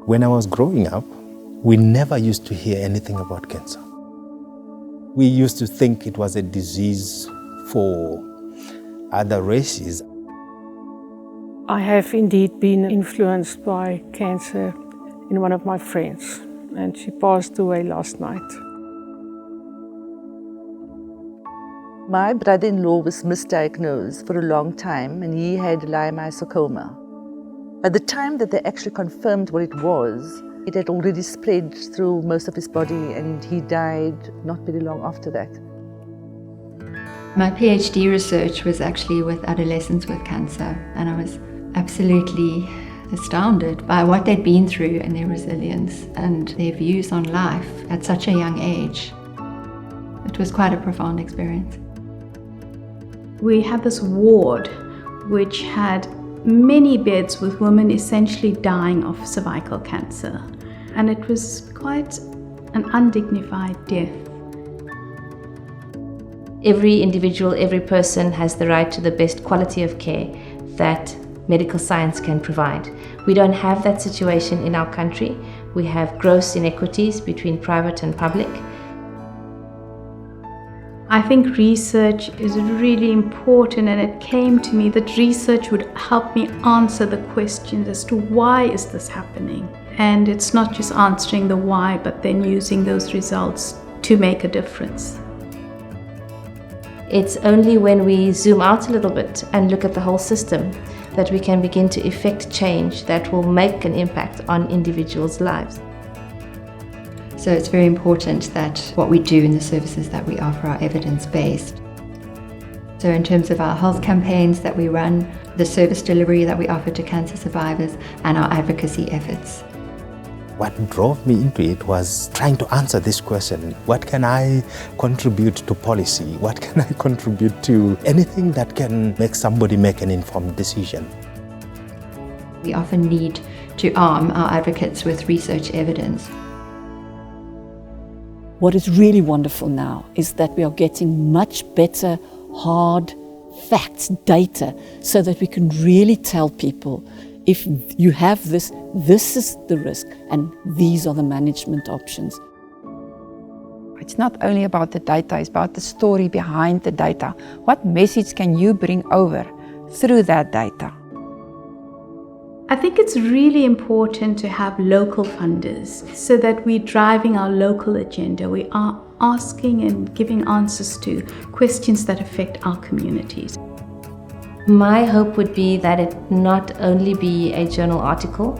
When I was growing up, we never used to hear anything about cancer. We used to think it was a disease for other races. I have indeed been influenced by cancer in one of my friends, and she passed away last night. My brother-in-law was misdiagnosed for a long time, and he had leiomyosarcoma. By the time that they actually confirmed what it was, it had already spread through most of his body, and he died not very long after that. My PhD research was actually with adolescents with cancer, and I was absolutely astounded by what they'd been through and their resilience and their views on life at such a young age. It was quite a profound experience. We had this ward which had many beds with women essentially dying of cervical cancer, and it was quite an undignified death. Every individual, every person has the right to the best quality of care that medical science can provide. We don't have that situation in our country. We have gross inequities between private and public. I think research is really important, and it came to me that research would help me answer the questions as to why is this happening. And it's not just answering the why, but then using those results to make a difference. It's only when we zoom out a little bit and look at the whole system that we can begin to effect change that will make an impact on individuals' lives. So it's very important that what we do in the services that we offer are evidence-based. So in terms of our health campaigns that we run, the service delivery that we offer to cancer survivors, and our advocacy efforts. What drove me into it was trying to answer this question: what can I contribute to policy? What can I contribute to anything that can make somebody make an informed decision? We often need to arm our advocates with research evidence. What is really wonderful now is that we are getting much better hard facts, data, so that we can really tell people, if you have this, this is the risk, and these are the management options. It's not only about the data, it's about the story behind the data. What message can you bring over through that data? I think it's really important to have local funders so that we're driving our local agenda. We are asking and giving answers to questions that affect our communities. My hope would be that it not only be a journal article,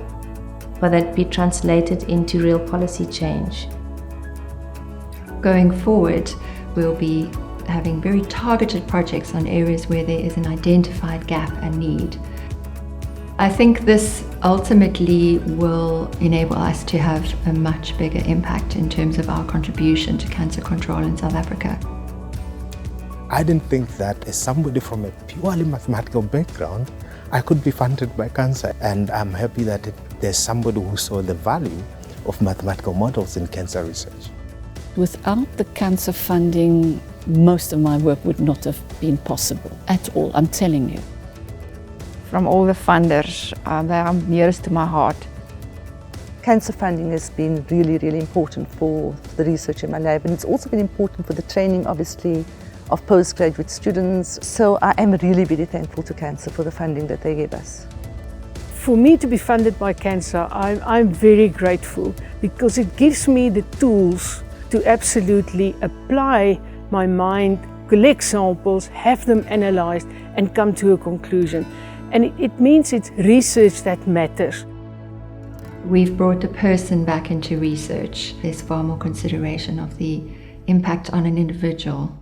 but that it be translated into real policy change. Going forward, we'll be having very targeted projects on areas where there is an identified gap and need. I think this ultimately will enable us to have a much bigger impact in terms of our contribution to cancer control in South Africa. I didn't think that as somebody from a purely mathematical background, I could be funded by CANSA, and I'm happy that there's somebody who saw the value of mathematical models in cancer research. Without the cancer funding, most of my work would not have been possible at all, I'm telling you. From all the funders, they are nearest to my heart. Cancer funding has been really, really important for the research in my lab, and it's also been important for the training, obviously, of postgraduate students. So I am really, really thankful to CANSA for the funding that they gave us. For me to be funded by CANSA, I'm very grateful, because it gives me the tools to absolutely apply my mind, collect samples, have them analyzed, and come to a conclusion. And it means it's research that matters. We've brought the person back into research. There's far more consideration of the impact on an individual.